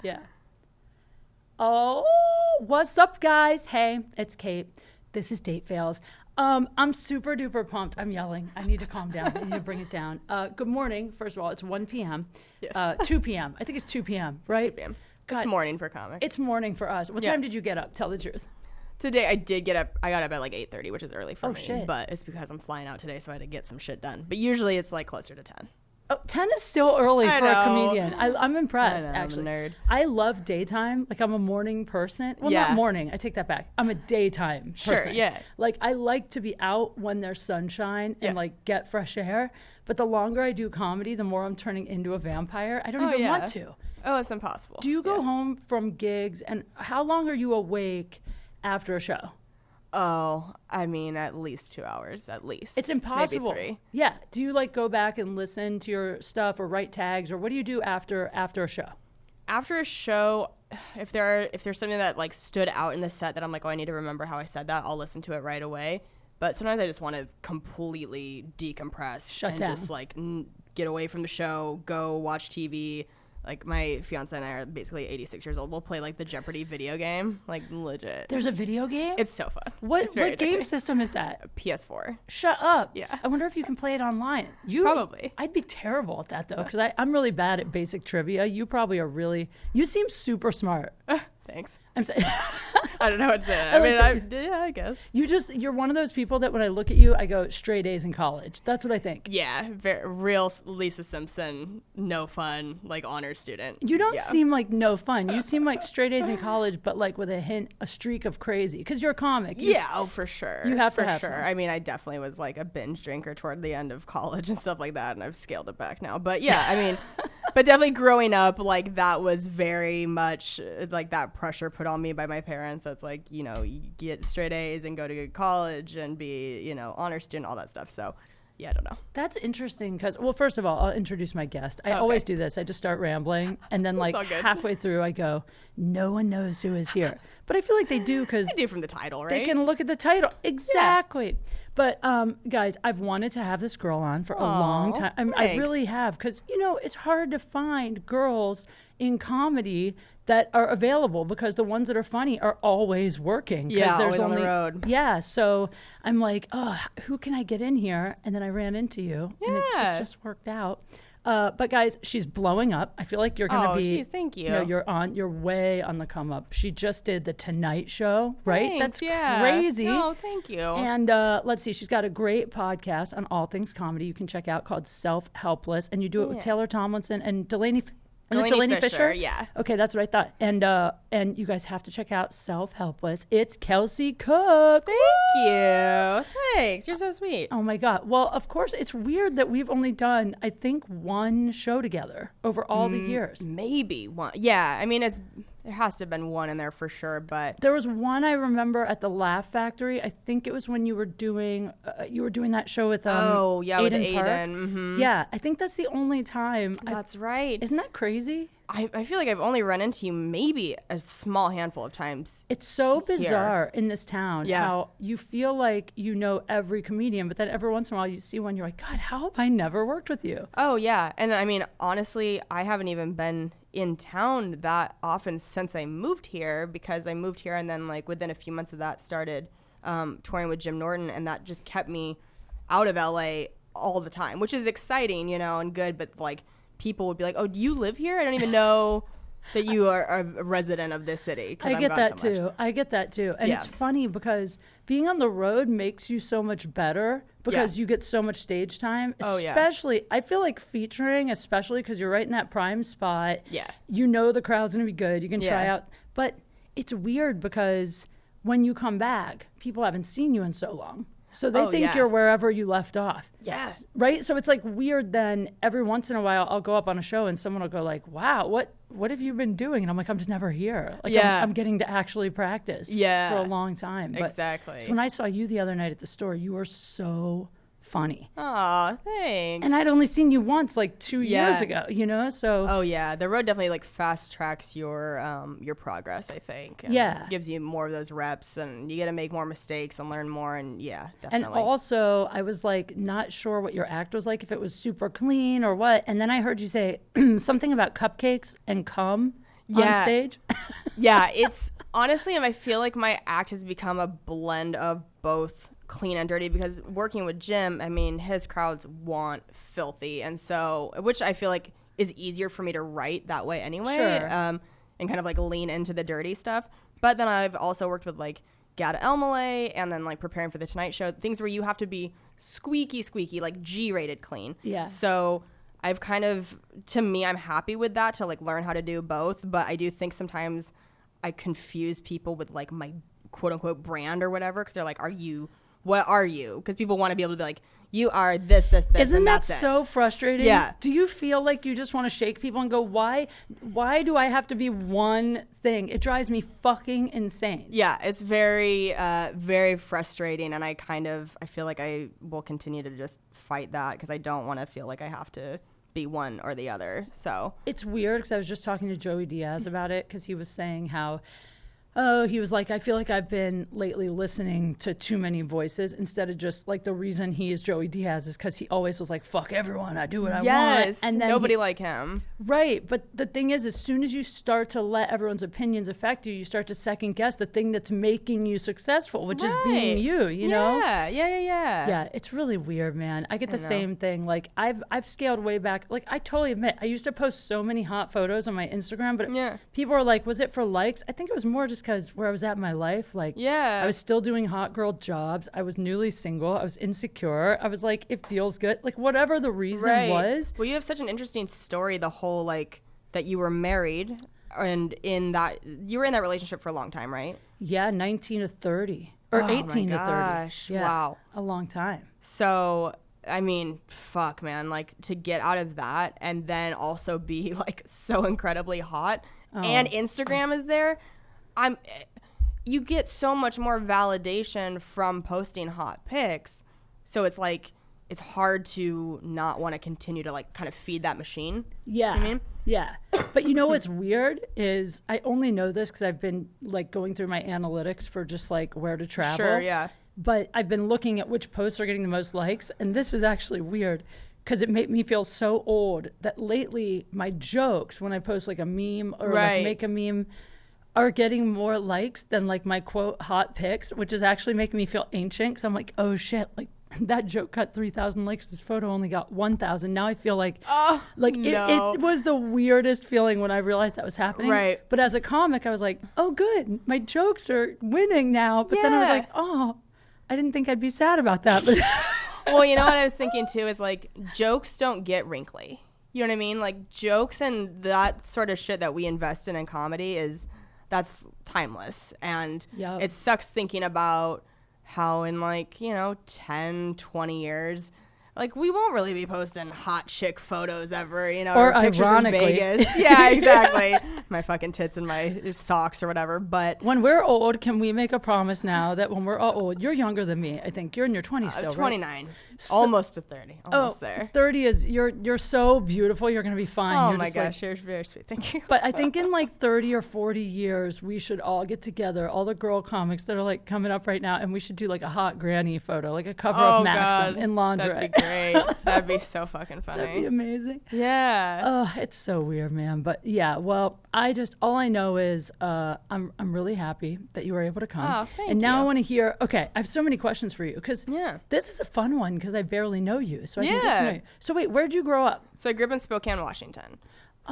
Yeah. Oh, what's up, guys? Hey, it's Kate. This is Date Fails. I'm super duper pumped. I'm yelling. I need to calm down. I need to bring it down. Good morning. First of all, it's 1 p.m. Yes. 2 p.m. I think it's 2 p.m., right? It's 2 p.m. God, it's morning for comics. It's morning for us. What time did you get up? Tell the truth. Today I did get up. I got up at like 8:30, which is early for me. Shit. But it's because I'm flying out today, so I had to get some shit done. But usually it's like closer to 10. Oh, 10 is still early for a comedian. I'm impressed, I know, actually. I'm a nerd. I love daytime. Like, I'm a morning person. Well, Yeah. not morning. I take that back. I'm a daytime person. Sure, yeah. Like, I like to be out when there's sunshine and, like, get fresh air. But the longer I do comedy, the more I'm turning into a vampire. I don't even want to. Oh, it's impossible. Do you go home from gigs, and how long are you awake after a show? Oh, I mean, at least 2 hours, at least. It's impossible. Maybe 3. Yeah. Do you like go back and listen to your stuff or write tags, or what do you do after a show? After a show, if there's something that like stood out in the set that I'm like, oh, I need to remember how I said that, I'll listen to it right away. But sometimes I just want to completely decompress Shut and down. just like get away from the show, go watch TV. Like, my fiance and I are basically 86 years old. We'll play, like, the Jeopardy video game. Like, legit. There's a video game? It's so fun. What It's game addicting. system is that? PS4. Shut up. Yeah. I wonder if you can play it online. Probably. I'd be terrible at that, though, because I'm really bad at basic trivia. You probably are really... You seem super smart. Thanks. I'm saying... I don't know what to say. I guess. You're one of those people that when I look at you, I go, straight A's in college. That's what I think. Yeah. Real Lisa Simpson, no fun, like, honor student. You don't seem like no fun. You seem like straight A's in college, but like with a streak of crazy. Because you're a comic. For sure. You have to have sure. some. I mean, I definitely was like a binge drinker toward the end of college and stuff like that, and I've scaled it back now. But yeah, I mean, but definitely growing up, like, that was very much like that pressure put on me by my parents. That's like, you know, you get straight A's and go to good college and be, you know, honor student, all that stuff. So yeah, I don't know. That's interesting because, well, first of all, I'll introduce my guest. I always do this. I just start rambling, and then like halfway through I go, no one knows who is here. But I feel like they do because They do from the title, right? they can look at the title. Exactly. But guys, I've wanted to have this girl on for a long time. I really have because, you know, it's hard to find girls in comedy that are available because the ones that are funny are always working. Yeah, there's always on the road. Yeah, so I'm like, oh, who can I get in here? And then I ran into you, and it just worked out. But guys, she's blowing up. I feel like you're gonna be. Geez, thank you. You know, you're way on the come up. She just did the Tonight Show, right? Thanks, That's crazy. Oh, thank you. And let's see, she's got a great podcast on all things comedy you can check out called Self Helpless, and you do it with Taylor Tomlinson and Delaney. Is it Delaney Fisher? Yeah. Okay, that's what I thought. And you guys have to check out Self Helpless. It's Kelsey Cook. Thank you. Thanks. You're so sweet. Oh my God. Well, of course, it's weird that we've only done, I think, one show together over all the years. Maybe one. Yeah. I mean, there has to have been one in there for sure, but There was one I remember at the Laugh Factory. I think it was when you were doing that show with with Aiden Park. Aiden. Yeah, I think that's the only time. That's right. Isn't that crazy? I feel like I've only run into you maybe a small handful of times. It's so bizarre in this town how you feel like you know every comedian, but then every once in a while you see one, you're like, God, how have I never worked with you? Oh, yeah. And I mean, honestly, I haven't even been in town that often since I moved here, because I moved here and then like within a few months of that started touring with Jim Norton, and that just kept me out of LA all the time, which is exciting, you know, and good, but like people would be like, oh, do you live here? I don't even know that you are a resident of this city. I get that too. I get that too. And it's funny because being on the road makes you so much better because you get so much stage time. Especially, I feel like featuring, especially because you're right in that prime spot. Yeah. You know the crowd's going to be good. You can try out. But it's weird because when you come back, people haven't seen you in so long. So they think you're wherever you left off. Yes. Right? So it's like weird then every once in a while I'll go up on a show and someone will go like, wow, what have you been doing? And I'm like, I'm just never here. Like I'm getting to actually practice for a long time. But, exactly. So when I saw you the other night at the store, you were so funny. Aw, thanks. And I'd only seen you once like 2 years ago, you know? So oh yeah, the road definitely like fast tracks your progress, I think. And gives you more of those reps, and you get to make more mistakes and learn more, and definitely. And also, I was like not sure what your act was like, if it was super clean or what. And then I heard you say something about cupcakes and cum. on stage? Yeah, it's honestly, I feel like my act has become a blend of both clean and dirty, because working with Jim, I mean, his crowds want filthy, and so, which I feel like is easier for me to write that way anyway. Sure. And kind of like lean into the dirty stuff. But then I've also worked with like Gada Elmaleh, and then like preparing for the Tonight Show, things where you have to be squeaky, like G-rated clean. Yeah. So I've kind of, to me, I'm happy with that, to like learn how to do both. But I do think sometimes I confuse people with like my quote unquote brand or whatever, because they're like, what are you? Because people want to be able to be like, you are this. Isn't that so frustrating? Yeah. Do you feel like you just want to shake people and go, why do I have to be one thing? It drives me fucking insane. Yeah, it's very, very frustrating. And I feel like I will continue to just fight that, because I don't want to feel like I have to be one or the other. So it's weird, because I was just talking to Joey Diaz about it, because he was saying how, he was like, I feel like I've been lately listening to too many voices, instead of just like, the reason he is Joey Diaz is because he always was like, fuck everyone, I do what I want. And then nobody like him. Right. But the thing is, as soon as you start to let everyone's opinions affect you, you start to second guess the thing that's making you successful, which is being you know? Yeah. Yeah, it's really weird, man. I get the same thing. Like, I've scaled way back. Like, I totally admit, I used to post so many hot photos on my Instagram, but people are like, was it for likes? I think it was more just because where I was at in my life. Like, I was still doing hot girl jobs. I was newly single. I was insecure. I was like, it feels good. Like, whatever the reason was. Well, you have such an interesting story, the whole, like, that you were married, and you were in that relationship for a long time, right? Yeah, 19 to 30. Or 18 to 30. Yeah, wow. A long time. So, I mean, fuck, man. Like, to get out of that and then also be, like, so incredibly hot, and Instagram is there, you get so much more validation from posting hot pics. So it's like, it's hard to not want to continue to like kind of feed that machine. Yeah. You know what I mean? Yeah. But you know what's weird is, I only know this because I've been like going through my analytics for just like where to travel. Sure, yeah. But I've been looking at which posts are getting the most likes. And this is actually weird, because it made me feel so old that lately my jokes, when I post like a meme or like make a meme, are getting more likes than like my quote hot pics, which is actually making me feel ancient, because I'm like, oh shit, like that joke got 3,000 likes, this photo only got 1,000. Now I feel like it was the weirdest feeling when I realized that was happening. Right. But as a comic, I was like, oh good, my jokes are winning now. But then I was like, oh, I didn't think I'd be sad about that. But well, you know what I was thinking too is like, jokes don't get wrinkly. You know what I mean? Like, jokes and that sort of shit that we invest in comedy that's timeless. And it sucks thinking about how in like, 10, 20 years, like, we won't really be posting hot chick photos ever, or pictures in Vegas. Yeah, exactly. My fucking tits and my socks or whatever. But when we're old, can we make a promise now that when we're all old, you're younger than me, I think. You're in your 20s still, 29. Right? Almost to 30. Almost there. 30 is, you're so beautiful. You're going to be fine. Oh you're my gosh, you're very sweet. Thank you. But I think in like 30 or 40 years, we should all get together, all the girl comics that are like coming up right now, and we should do like a hot granny photo, like a cover of Maxim in lingerie. That'd be great. That'd be so fucking funny. That'd be amazing. Yeah. Oh, it's so weird, man. But yeah, well, all I know is I'm really happy that you were able to come. Oh, thank you. And now I want to hear, okay, I have so many questions for you, because this is a fun one, because I barely know you. So I can get to know you. So wait, where'd you grow up? So I grew up in Spokane, Washington.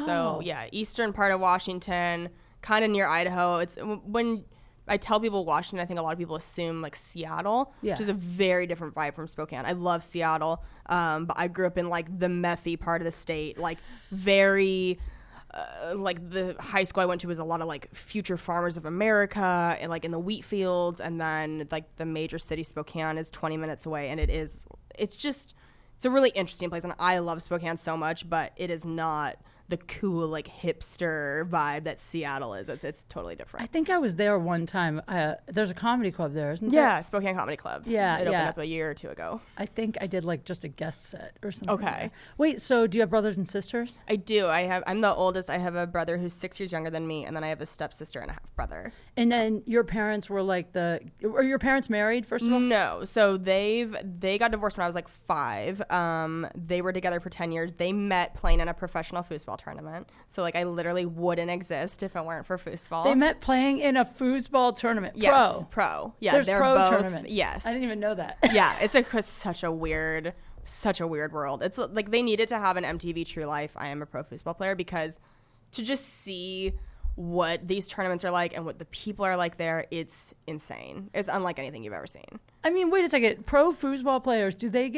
So yeah, eastern part of Washington, kind of near Idaho. It's when I tell people Washington, I think a lot of people assume like Seattle, which is a very different vibe from Spokane. I love Seattle, but I grew up in like the methy part of the state, like very. Like the high school I went to was a lot of like Future Farmers of America and like in the wheat fields, and then like the major city Spokane is 20 minutes away, and it's a really interesting place, and I love Spokane so much, but it is not the cool like hipster vibe that Seattle is. It's totally different. I think I was there one time. There's a comedy club there, isn't there? Yeah, Spokane Comedy Club. Yeah, it opened up a year or two ago. I think I did like just a guest set or something. Okay. There. Wait, so do you have brothers and sisters? I do. I'm the oldest. I have a brother who's 6 years younger than me, and then I have a stepsister and a half brother. And then your parents were like were your parents married, first of all? No. So they got divorced when I was like 5. They were together for 10 years. They met playing in a professional foosball foosball tournament. So like I literally wouldn't exist if it weren't for foosball. They met playing in a foosball tournament. Yes, pro. Yeah, there's they're pro both, tournaments. Yes, I didn't even know that. Yeah, it's such a weird world. It's like they needed to have an MTV True Life I Am a Pro Foosball Player, because to just see what these tournaments are like and what the people are like there, it's insane. It's unlike anything you've ever seen. I mean, wait a second. Pro foosball players, do they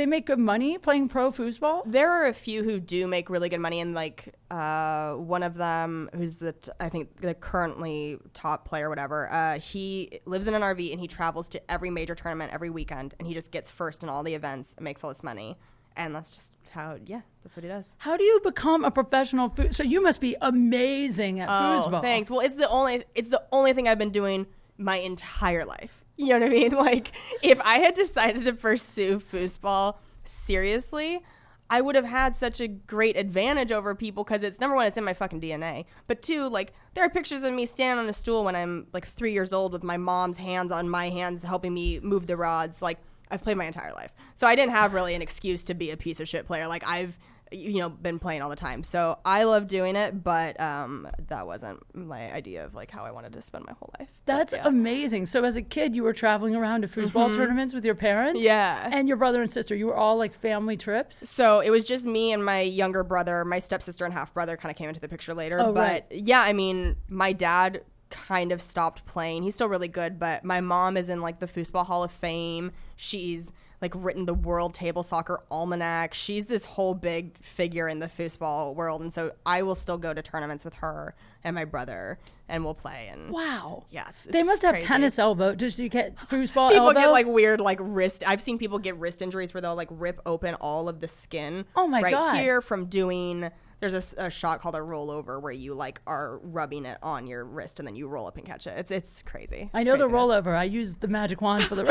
make good money playing pro foosball? There are a few who do make really good money, and like one of them, who's I think the currently top player, whatever. He lives in an RV and he travels to every major tournament every weekend, and he just gets first in all the events and makes all this money, and that's just that's what he does. How do you become a professional so you must be amazing at foosball. Thanks. Well, it's the only thing I've been doing my entire life. You know what I mean? Like, if I had decided to pursue foosball seriously, I would have had such a great advantage over people, because it's, number one, it's in my fucking DNA. But two, like, there are pictures of me standing on a stool when I'm like 3 years old with my mom's hands on my hands helping me move the rods. Like, I've played my entire life. So I didn't have really an excuse to be a piece of shit player. Like, I've been playing all the time. So I love doing it, but that wasn't my idea of like how I wanted to spend my whole life. That's amazing. So as a kid, you were traveling around to foosball tournaments with your parents? Yeah. And your brother and sister, you were all like family trips? So it was just me and my younger brother. My stepsister and half brother kind of came into the picture later. Oh, but right. yeah, I mean, my dad kind of stopped playing. He's still really good, but my mom is in like the Foosball Hall of Fame. She's like written the World Table Soccer Almanac. She's this whole big figure in the foosball world, and so I will still go to tournaments with her and my brother, and we'll play. And wow, yes, they must have crazy. Tennis elbow. Just you get foosball people elbow? Get like weird like wrist. I've seen people get wrist injuries where they'll like rip open all of the skin. Oh my God. Right here from doing. There's a shot called a rollover where you like are rubbing it on your wrist and then you roll up and catch it. It's crazy. I know the rollover. I use the magic wand for the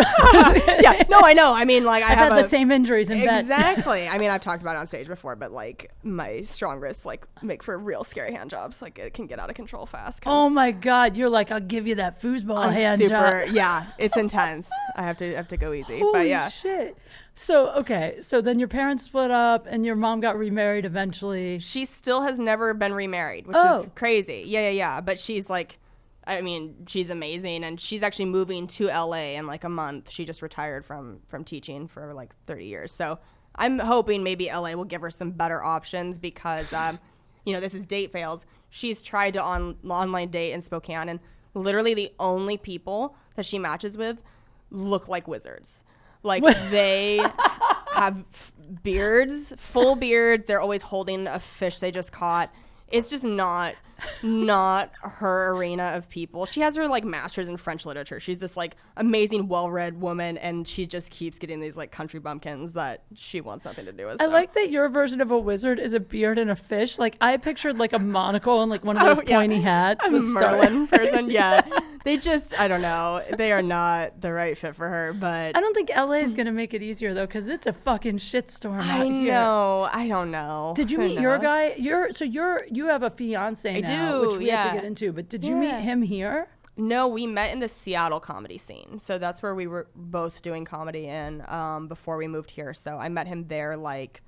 yeah, no, I know. I mean, like I've had the same injuries in bed. Exactly. I mean, I've talked about it on stage before, but like my strong wrists like make for real scary hand jobs. Like it can get out of control fast. Oh my God, you're like, I'll give you that foosball hand job. Yeah, it's intense. I have to go easy. Holy but yeah. shit. So, okay. So then your parents split up and your mom got remarried eventually. She still has never been remarried, which is crazy. Yeah. But she's like, I mean, she's amazing. And she's actually moving to LA in like a month. She just retired from teaching for like 30 years. So I'm hoping maybe LA will give her some better options because, this is date fails. She's tried to online date in Spokane, and literally the only people that she matches with look like wizards. Like they have beards, full beard. They're always holding a fish they just caught. It's just not her arena of people. She has her like master's in French literature. She's this like amazing, well-read woman, and she just keeps getting these like country bumpkins that she wants nothing to do with. So. I like that your version of a wizard is a beard and a fish. Like I pictured like a monocle and like one of those pointy hats. A Merlin person. Yeah, they just I don't know. They are not the right fit for her. But I don't think LA is gonna make it easier though, because it's a fucking shitstorm out here. I know. I don't know. Did you meet your guy? You have a fiance now, which we have to get into. But did you meet him here? No, we met in the Seattle comedy scene. So that's where we were both doing comedy in before we moved here. So I met him there like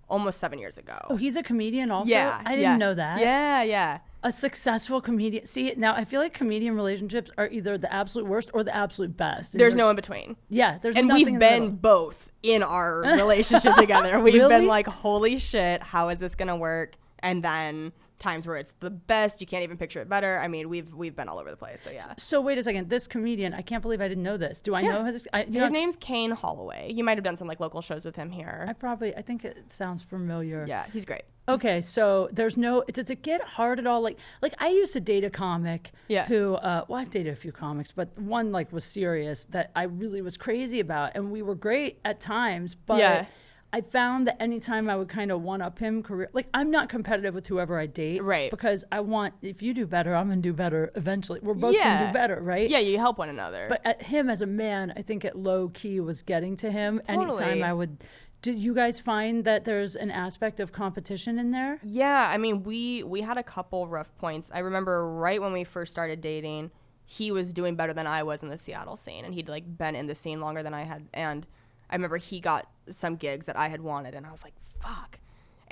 almost 7 years ago. Oh, he's a comedian also? Yeah. I didn't know that. Yeah. A successful comedian. See, now I feel like comedian relationships are either the absolute worst or the absolute best. There's no in between. Yeah, there's and nothing we've in the been middle. both in our relationship together. We've Really? been like, holy shit, how is this gonna work? And then times where it's the best, you can't even picture it better. I mean, we've been all over the place. So yeah. So wait a second, this comedian, I can't believe I didn't know this. Do I know this? His name's Kane Holloway. You might have done some like local shows with him here. I think it sounds familiar. Yeah, he's great. Okay, so does it get hard at all? Like I used to date a comic who, I've dated a few comics, but one like was serious that I really was crazy about, and we were great at times, but I found that anytime I would kind of one-up him career, like I'm not competitive with whoever I date, right? Because I want, if you do better, I'm gonna do better eventually. We're both gonna do better, right? Yeah, you help one another. But at him as a man, I think it low key was getting to him. Totally. Anytime I would. Did you guys find that there's an aspect of competition in there? Yeah, I mean, we had a couple rough points. I remember right when we first started dating, he was doing better than I was in the Seattle scene, and he'd like been in the scene longer than I had. And I remember he got some gigs that I had wanted, and I was like, fuck.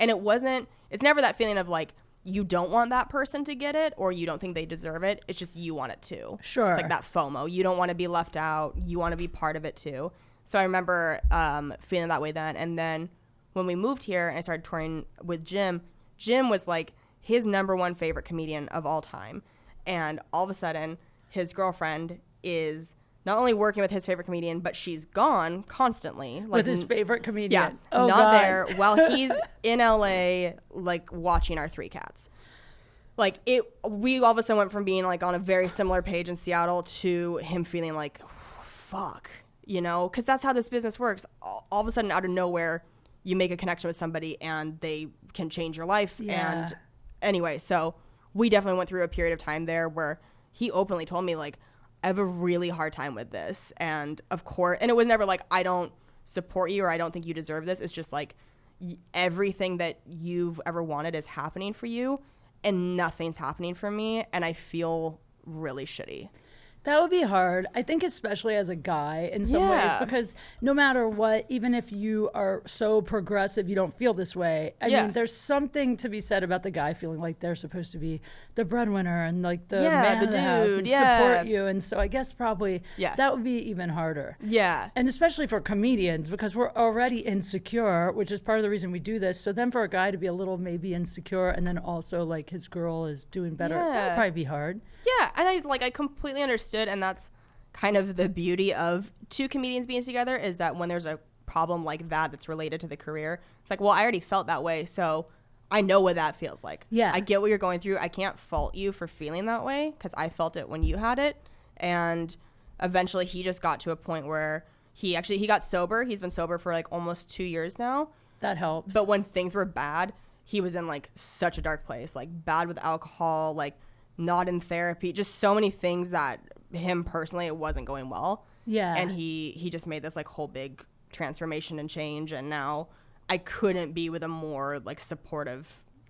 And it's never that feeling of like, you don't want that person to get it or you don't think they deserve it. It's just you want it too. Sure. It's like that FOMO. You don't want to be left out. You want to be part of it too. So I remember feeling that way then. And then when we moved here and I started touring with Jim was like his number one favorite comedian of all time. And all of a sudden, his girlfriend is not only working with his favorite comedian, but she's gone constantly. Like, with his favorite comedian. Yeah. Oh, not God. there while he's in LA, like watching our 3 cats. Like we all of a sudden went from being like on a very similar page in Seattle to him feeling like, fuck, you know, because that's how this business works. All of a sudden, out of nowhere, you make a connection with somebody and they can change your life. Yeah. And anyway, so we definitely went through a period of time there where he openly told me like, I have a really hard time with this. And of course, and it was never like, I don't support you or I don't think you deserve this. It's just like everything that you've ever wanted is happening for you and nothing's happening for me. And I feel really shitty. That would be hard. I think especially as a guy in some ways, because no matter what, even if you are so progressive, you don't feel this way. I mean, there's something to be said about the guy feeling like they're supposed to be the breadwinner and like the man of the house and support you. And so I guess probably that would be even harder. Yeah. And especially for comedians, because we're already insecure, which is part of the reason we do this. So then for a guy to be a little maybe insecure and then also like his girl is doing better, that would probably be hard. Yeah, and I completely understood, and that's kind of the beauty of 2 comedians being together is that when there's a problem like that that's related to the career, it's like, well, I already felt that way, so I know what that feels like. Yeah. I get what you're going through. I can't fault you for feeling that way because I felt it when you had it, and eventually he just got to a point where he got sober. He's been sober for like almost 2 years now. That helps. But when things were bad, he was in like such a dark place, like bad with alcohol, like not in therapy, just so many things that him personally, it wasn't going well. Yeah. And he just made this like whole big transformation and change. And now I couldn't be with a more like supportive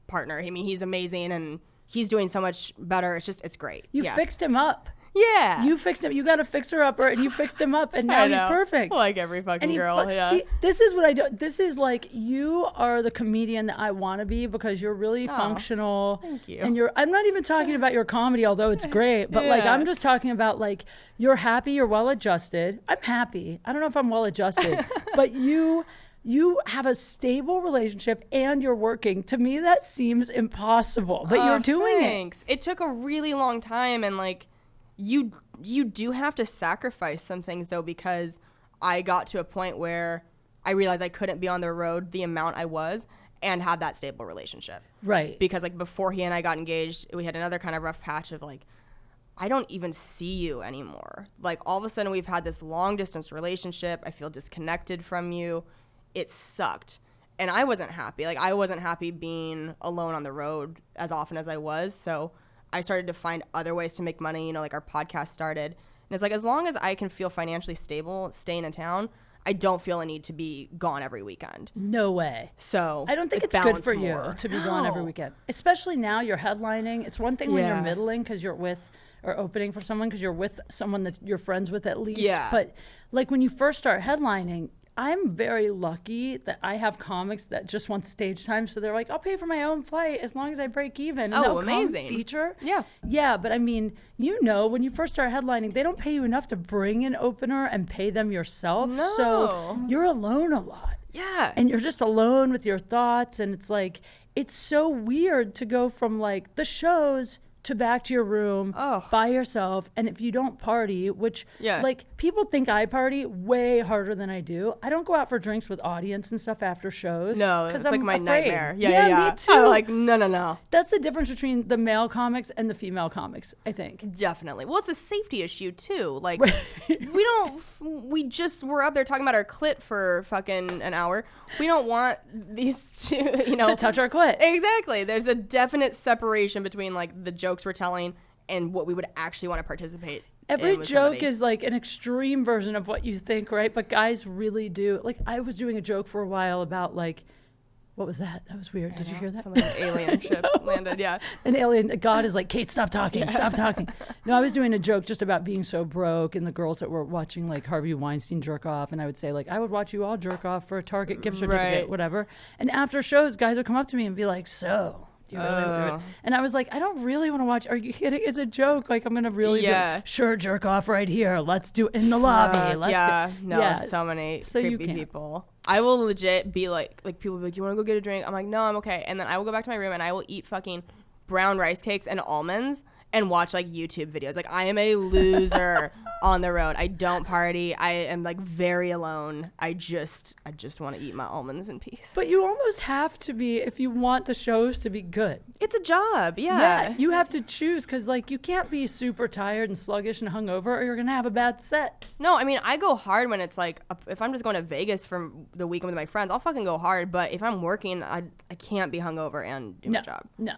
partner. I mean, he's amazing and he's doing so much better. It's great. You fixed him up. Yeah. You fixed him. You got a fixer-upper, and you fixed him up, and now he's perfect. Like every fucking girl, See, this is what I do. This is like, you are the comedian that I want to be because you're really functional. Thank you. And I'm not even talking about your comedy, although it's great, but like, I'm just talking about like, you're happy, you're well-adjusted. I'm happy. I don't know if I'm well-adjusted, but you have a stable relationship and you're working. To me, that seems impossible, but you're doing it. It took a really long time, and like, you do have to sacrifice some things though, because I got to a point where I realized I couldn't be on the road the amount I was and have that stable relationship. Right. Because like before he and I got engaged, we had another kind of rough patch of like, I don't even see you anymore. Like all of a sudden we've had this long distance relationship. I feel disconnected from you. It sucked. And I wasn't happy. Like I wasn't happy being alone on the road as often as I was. So I started to find other ways to make money, you know, like our podcast started. And it's like, as long as I can feel financially stable staying in town, I don't feel a need to be gone every weekend. No way. So I don't think it's good for you to be gone every weekend. Especially now you're headlining. It's one thing when you're middling because you're with, or opening for someone because you're with someone that you're friends with at least. Yeah. But like when you first start headlining, I'm very lucky that I have comics that just want stage time. So they're like, I'll pay for my own flight as long as I break even. And amazing. Feature. Yeah. Yeah. But I mean, you know, when you first start headlining, they don't pay you enough to bring an opener and pay them yourself. No. So you're alone a lot. Yeah. And you're just alone with your thoughts. And it's like, it's so weird to go from like the shows to back to your room by yourself. And if you don't party, which like people think I party way harder than I do. I don't go out for drinks with audience and stuff after shows. No, it's like my nightmare. Yeah, me too. I'm like, no. That's the difference between the male comics and the female comics, I think. Definitely. Well, it's a safety issue too. Like we're up there talking about our clit for fucking an hour. We don't want these two, you know, to touch our clit. Exactly. There's a definite separation between like the jokes we're telling and what we would actually want to participate Every in with joke somebody. is like an extreme version of what you think, right? But guys really do. Like I was doing a joke for a while about like What was that? That was weird. Did you hear that? Something like an alien ship landed, yeah. An alien, God is like, Kate, stop talking, stop talking. No, I was doing a joke just about being so broke and the girls that were watching like Harvey Weinstein jerk off. And I would say like, I would watch you all jerk off for a Target gift certificate, whatever. And after shows, guys would come up to me and be like, so... And I was like, I don't really want to watch. Are you kidding? It's a joke. Like, I'm going to really sure, jerk off right here. Let's do it in the lobby. So many creepy people. I will legit be like people will be like, you want to go get a drink? I'm like, no, I'm okay. And then I will go back to my room and I will eat fucking brown rice cakes and almonds and watch like YouTube videos. Like, I am a loser on the road. I don't party. I am like very alone. I just want to eat my almonds in peace. But you almost have to be if you want the shows to be good. It's a job. Yeah. You have to choose because like you can't be super tired and sluggish and hungover or you're going to have a bad set. No, I mean, I go hard when it's like, if I'm just going to Vegas for the weekend with my friends, I'll fucking go hard. But if I'm working, I can't be hungover and do my job. No.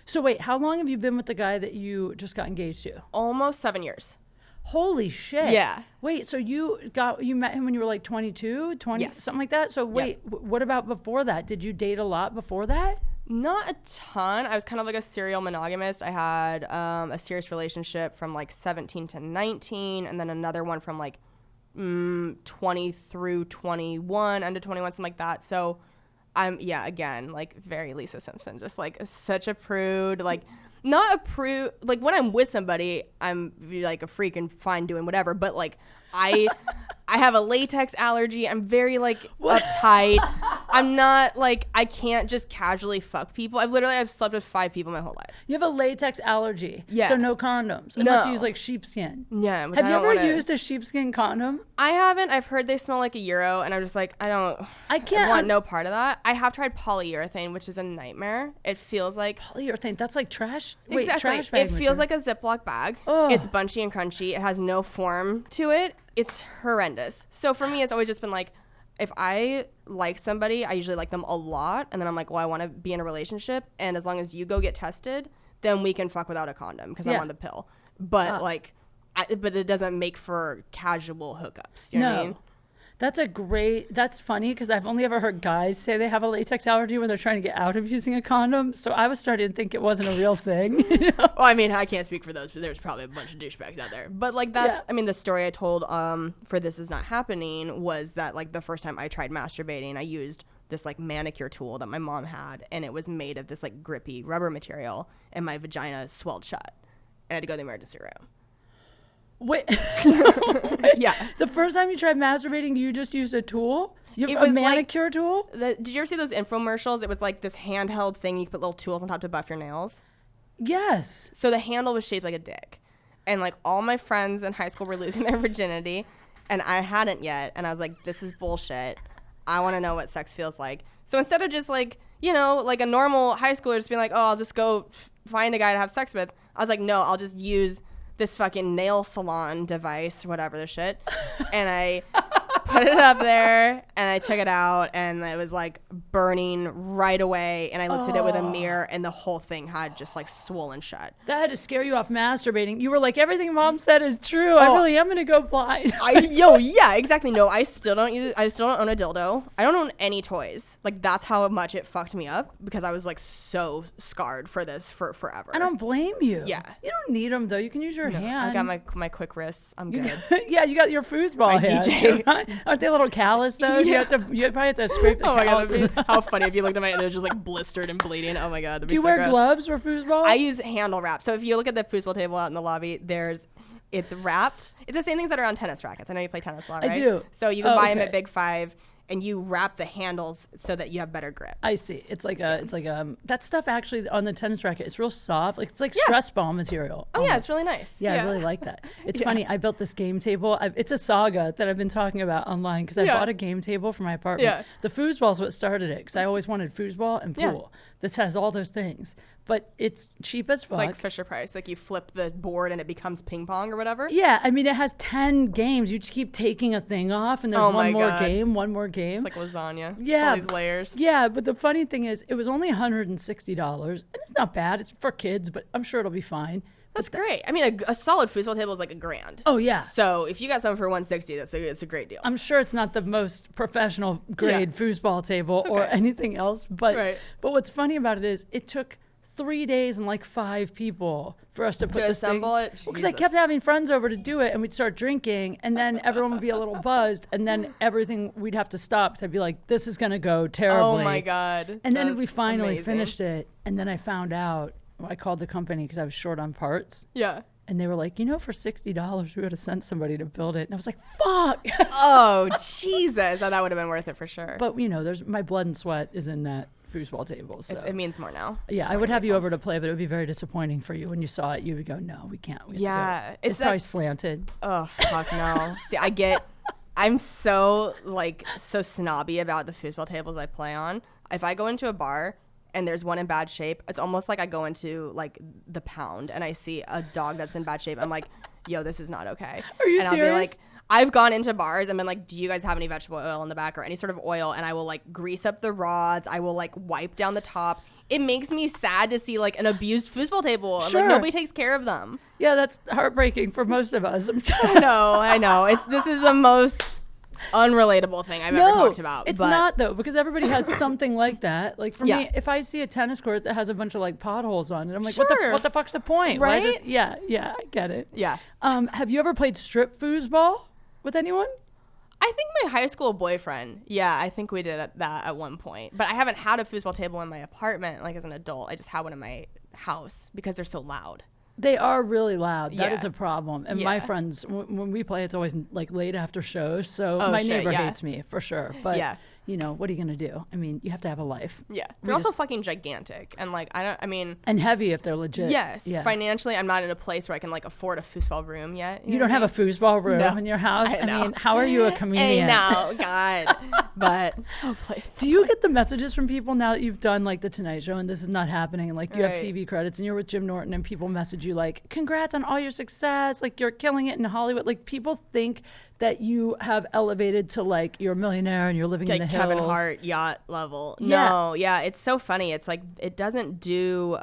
So wait, how long have you been with the guy that you just got engaged to? Almost 7 years. Holy shit. Yeah. Wait, so you met him when you were like 22, 20, something like that? So wait, what about before that? Did you date a lot before that? Not a ton. I was kind of like a serial monogamist. I had a serious relationship from like 17 to 19 and then another one from like 20 through 21, under 21, something like that. So I'm, again, like very Lisa Simpson, just like such a prude, like not a prude, like when I'm with somebody, I'm like a freak and fine doing whatever, but like I have a latex allergy. I'm very like uptight. I'm not like, I can't just casually fuck people. I've slept with 5 people my whole life. You have a latex allergy. Yeah. So no condoms. Unless you use like sheepskin. Yeah. Have you ever used a sheepskin condom? I haven't. I've heard they smell like a Euro and I'm just like, I want no part of that. I have tried polyurethane, which is a nightmare. It feels like polyurethane. That's like trash. Exactly. Wait, trash bag. It feels like a Ziploc bag. Ugh. It's bunchy and crunchy. It has no form to it. It's horrendous. So for me, it's always just been like, if I like somebody, I usually like them a lot. And then I'm like, well, I want to be in a relationship. And as long as you go get tested, then we can fuck without a condom because I'm on the pill. But but it doesn't make for casual hookups. You know what I mean? That's funny because I've only ever heard guys say they have a latex allergy when they're trying to get out of using a condom. So I was starting to think it wasn't a real thing. You know? Well, I mean, I can't speak for those, but there's probably a bunch of douchebags out there. But like I mean, the story I told for This Is Not Happening was that like the first time I tried masturbating, I used this like manicure tool that my mom had, and it was made of this like grippy rubber material, and my vagina swelled shut, and I had to go to the emergency room. Wait. Yeah. The first time you tried masturbating, you just used a tool? A manicure tool? Did you ever see those infomercials? It was like this handheld thing. You could put little tools on top to buff your nails. Yes. So the handle was shaped like a dick. And like all my friends in high school were losing their virginity. And I hadn't yet. And I was like, this is bullshit. I want to know what sex feels like. So instead of just like, you know, like a normal high schooler just being like, oh, I'll just go find a guy to have sex with. I was like, no, I'll just use this fucking nail salon device, whatever the shit. And I put it up there and I took it out and it was like burning right away. And I looked at it with a mirror and the whole thing had just like swollen shut. That had to scare you off masturbating. You were like, everything mom said is true. I really am going to go blind. Yeah, exactly. No, I still don't own a dildo. I don't own any toys. Like that's how much it fucked me up because I was like so scarred for this for forever. I don't blame you. Yeah. You don't need them though. You can use your hand. I got my quick wrists. I'm good. Yeah, you got your foosball hand. DJ. Aren't they a little callous though? Yeah. You probably have to scrape the calluses. God, how funny if you looked at my and it was just like blistered and bleeding. Oh my God. Do you wear gloves for foosball? I use handle wrap. So if you look at the foosball table out in the lobby, it's wrapped. It's the same things that are on tennis rackets. I know you play tennis a lot, right? I do. So you can buy them at Big Five. And you wrap the handles so that you have better grip. I see. It's like that stuff actually on the tennis racket. It's real soft. Like it's like stress ball material. Oh yeah, it's really nice. Yeah, I really like that. It's funny. I built this game table. It's a saga that I've been talking about online because I bought a game table for my apartment. Yeah. The foosball is what started it because I always wanted foosball and pool. Yeah. This has all those things. But it's cheap as fuck. It's like Fisher Price. Like you flip the board and it becomes ping pong or whatever. Yeah. I mean, it has 10 games. You just keep taking a thing off and there's one more game. It's like lasagna. Yeah. All these layers. Yeah. But the funny thing is, it was only $160. And it's not bad. It's for kids, but I'm sure it'll be fine. That's great. I mean, a solid foosball table is like $1,000. Oh yeah. So if you got something for $160, it's a great deal. I'm sure it's not the most professional grade foosball table or anything else, but what's funny about it is it took 3 days and like 5 people for us to put this assemble it. Because I kept having friends over to do it, and we'd start drinking, and then everyone would be a little buzzed, and then everything we'd have to stop. So I'd be like, "This is gonna go terribly." Oh my god! And then we finally finished it, and then I found out. I called the company because I was short on parts. Yeah. And they were like, for $60, we would have sent somebody to build it. And I was like, fuck. Oh, Jesus. Oh, that would have been worth it for sure. But, there's my blood and sweat is in that foosball table. So. It means more now. Yeah, I would have you over to play, but it would be very disappointing for you. When you saw it, you would go, no, we can't. It's probably slanted. Oh, fuck no. See, I'm so snobby about the foosball tables I play on. If I go into a bar and there's one in bad shape, it's almost like I go into like the Pound and I see a dog that's in bad shape. I'm like, yo, this is not okay. Are you serious? I'll be like, I've gone into bars and been like, do you guys have any vegetable oil in the back or any sort of oil? And I will like grease up the rods. I will like wipe down the top. It makes me sad to see like an abused foosball table. Sure. Like nobody takes care of them. Yeah, that's heartbreaking for most of us. I know. This is the most unrelatable thing I've ever talked about. It's not though, because everybody has something like that. Like for me, if I see a tennis court that has a bunch of like potholes on it, I'm like, what the fuck's the point? Right? Why I get it. Yeah. Have you ever played strip foosball with anyone? I think my high school boyfriend. Yeah, I think we did that at one point. But I haven't had a foosball table in my apartment like as an adult. I just had one in my house because they're so loud. They are really loud. That is a problem. And my friends, when we play, it's always like late after shows. So my neighbor hates me for sure. But what are you gonna do? I mean, you have to have a life. Yeah, they're also fucking gigantic and like and heavy if they're legit. Yes, financially, I'm not in a place where I can like afford a foosball room yet. You don't have a foosball room in your house. I mean, how are you a comedian? I know, God. But hopefully, do you get the messages from people now that you've done like the Tonight Show and this is not happening and like you have TV credits and you're with Jim Norton and people message you like, congrats on all your success, like you're killing it in Hollywood. Like people think that you have elevated to like you're a millionaire and you're living in the hills. Kevin Hart yacht level. No, it's so funny. It's like it doesn't do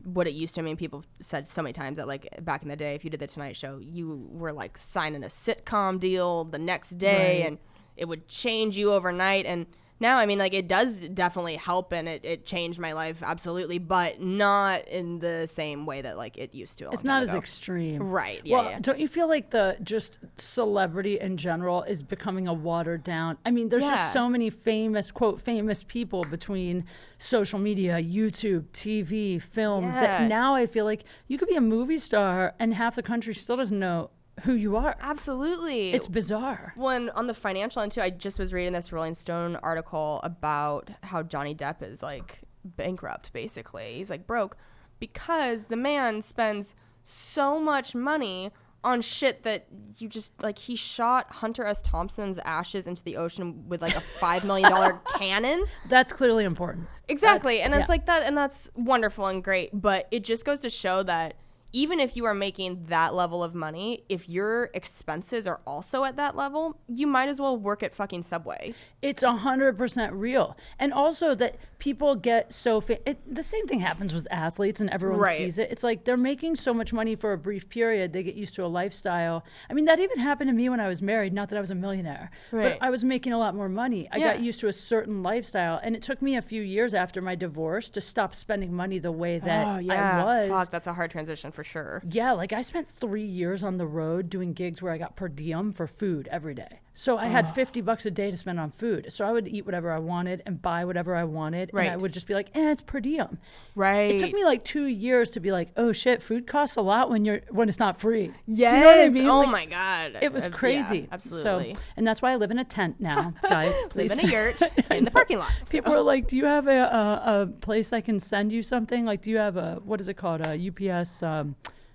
what it used to. I mean, people said so many times that like back in the day, if you did the Tonight Show, you were like signing a sitcom deal the next day and it would change you overnight. And now, I mean, like it does definitely help and it changed my life absolutely, but not in the same way that like it used to. It's not as extreme. Right. Yeah. Don't you feel like the just celebrity in general is becoming a watered down? I mean, there's just so many famous, quote, famous people between social media, YouTube, TV, film, that now I feel like you could be a movie star and half the country still doesn't know who you are. Absolutely. It's bizarre. When on the financial end too, I just was reading this Rolling Stone article about how Johnny Depp is like bankrupt basically. He's like broke because the man spends so much money on shit that you just like he shot Hunter S. Thompson's ashes into the ocean with like a $5 million cannon. That's clearly important. Exactly. And it's like that and that's wonderful and great, but it just goes to show that even if you are making that level of money, if your expenses are also at that level, you might as well work at fucking Subway. It's 100% real. And also that people get so the same thing happens with athletes and everyone sees it. It's like they're making so much money for a brief period. They get used to a lifestyle. I mean, that even happened to me when I was married. Not that I was a millionaire, but I was making a lot more money. I got used to a certain lifestyle. And it took me a few years after my divorce to stop spending money the way that I was. Fuck, that's a hard transition for sure. Yeah, like I spent 3 years on the road doing gigs where I got per diem for food every day. So I had $50 a day to spend on food. So I would eat whatever I wanted and buy whatever I wanted. And I would just be like, it's per diem. Right. It took me like 2 years to be like, oh shit, food costs a lot when it's not free. Yes. Do you know what I mean? Oh like, my God. It was crazy. Yeah, absolutely. So, and that's why I live in a tent now, guys. Please. Live in a yurt in the parking lot. People are like, do you have a place I can send you something? Like, do you have what is it called? A UPS,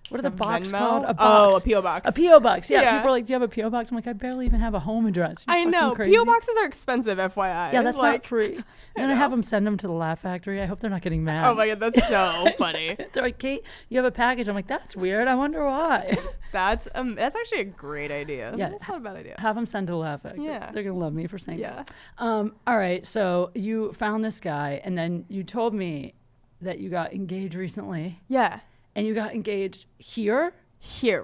what are the box Venmo? called? A box. Oh, a P.O. box. A P.O. box, yeah. People are like, do you have a P.O. box? I'm like, I barely even have a home address. I know. P.O. boxes are expensive, FYI. Yeah, that's not free. And then I have them send them to the Laugh Factory. I hope they're not getting mad. Oh my God, that's so funny. They're like, Kate, you have a package. I'm like, that's weird. I wonder why. That's actually a great idea. Yeah, that's not a bad idea. Have them send to the Laugh Factory. Yeah. They're going to love me for saying that. All right, so you found this guy, and then you told me that you got engaged recently. Yeah. and you got engaged here?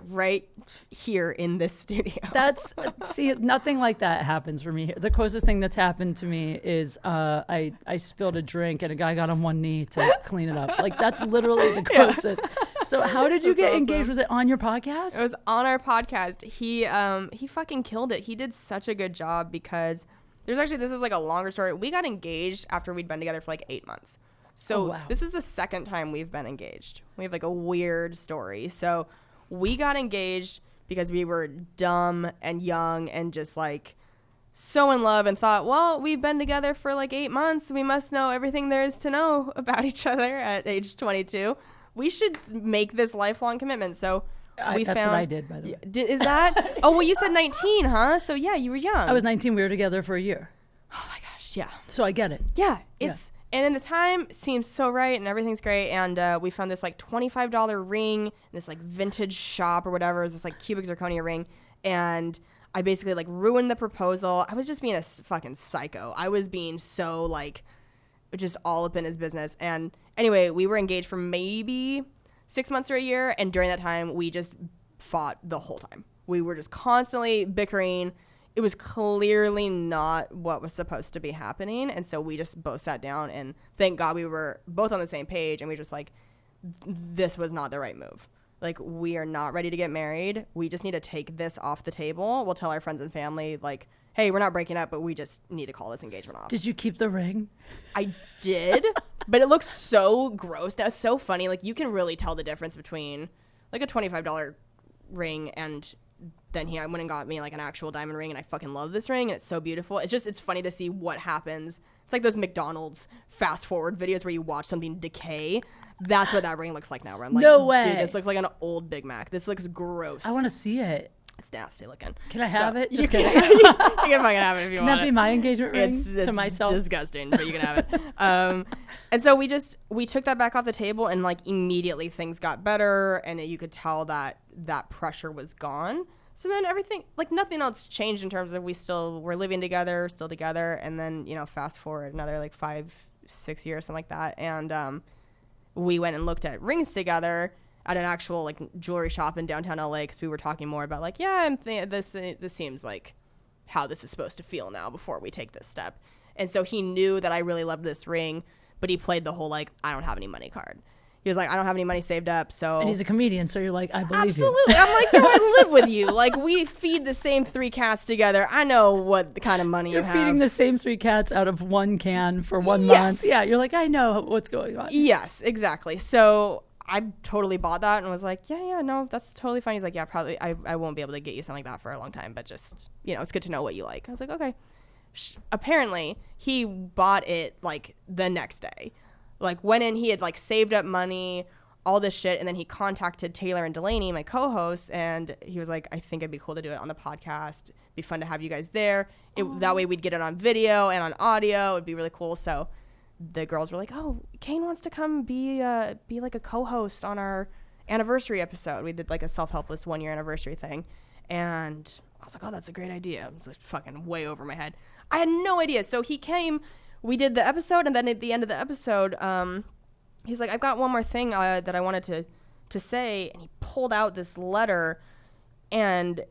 Right here in this studio. That's see, nothing like that happens for me here. The closest thing that's happened to me is I spilled a drink and a guy got on one knee to clean it up. Like that's literally the closest. So how did you get engaged? Was it on your podcast? It was on our podcast. He fucking killed it. He did such a good job because this is like a longer story. We got engaged after we'd been together for like 8 months. So This was the second time we've been engaged. We have like a weird story. So we got engaged because we were dumb and young and just like so in love and thought, well, we've been together for like 8 months. We must know everything there is to know about each other at age 22. We should make this lifelong commitment. So that's what I did, by the way. Is that? Oh, well, you said 19, huh? So yeah, you were young. I was 19. We were together for a year. Oh my gosh, yeah. So I get it. Yeah, and in the time, it seems so right, and everything's great. And we found this like $25 ring in this like vintage shop or whatever. It was this like cubic zirconia ring, and I basically like ruined the proposal. I was just being a fucking psycho. I was being so like just all up in his business. And anyway, we were engaged for maybe 6 months or a year, and during that time, we just fought the whole time. We were just constantly bickering. It was clearly not what was supposed to be happening. And so we just both sat down, and thank God we were both on the same page. And we just like, this was not the right move. Like, we are not ready to get married. We just need to take this off the table. We'll tell our friends and family, like, hey, we're not breaking up, but we just need to call this engagement off. Did you keep the ring? I did, but it looks so gross. Now, it's so funny. Like, you can really tell the difference between like a $25 ring and then I went and got me like an actual diamond ring, and I fucking love this ring, and it's so beautiful. It's funny to see what happens. It's like those McDonald's fast forward videos where you watch something decay. That's what that ring looks like now. Where I'm like, no way. Dude, this looks like an old Big Mac. This looks gross. I want to see it. It's nasty looking. Can I have it? Just kidding. You can fucking have it if you want. Can that be my engagement ring to myself? It's disgusting, but you can have it. And so we took that back off the table, and like immediately things got better, and you could tell that pressure was gone. So then everything, like nothing else changed in terms of we're living together, still together. And then, fast forward another like 5-6 years, something like that. And we went and looked at rings together at an actual like jewelry shop in downtown LA, because we were talking more about like, this seems like how this is supposed to feel now before we take this step. And so he knew that I really loved this ring, but he played the whole like, I don't have any money card. He was like, I don't have any money saved up, so... And he's a comedian, so you're like, I believe Absolutely. you. I'm like, yo, I live with you. Like, we feed the same 3 cats together. I know what kind of money you have. You're feeding the same 3 cats out of one can for 1 month. Yeah, you're like, I know what's going on. Yes, exactly. So I totally bought that and was like, no, that's totally fine. He's like, yeah, probably, I won't be able to get you something like that for a long time, but just, it's good to know what you like. I was like, okay. Apparently, he bought it, like, the next day. Like, went in, he had, like, saved up money, all this shit, and then he contacted Taylor and Delaney, my co-hosts, and he was like, I think it'd be cool to do it on the podcast. It'd be fun to have you guys there. That way we'd get it on video and on audio. It'd be really cool. So the girls were like, oh, Kane wants to come be like a co-host on our anniversary episode. We did, like, a Self-Helpless 1-year anniversary thing. And I was like, oh, that's a great idea. It was like fucking way over my head. I had no idea. So he came... We did the episode, and then at the end of the episode, he's like, I've got one more thing that I wanted to say, and he pulled out this letter, and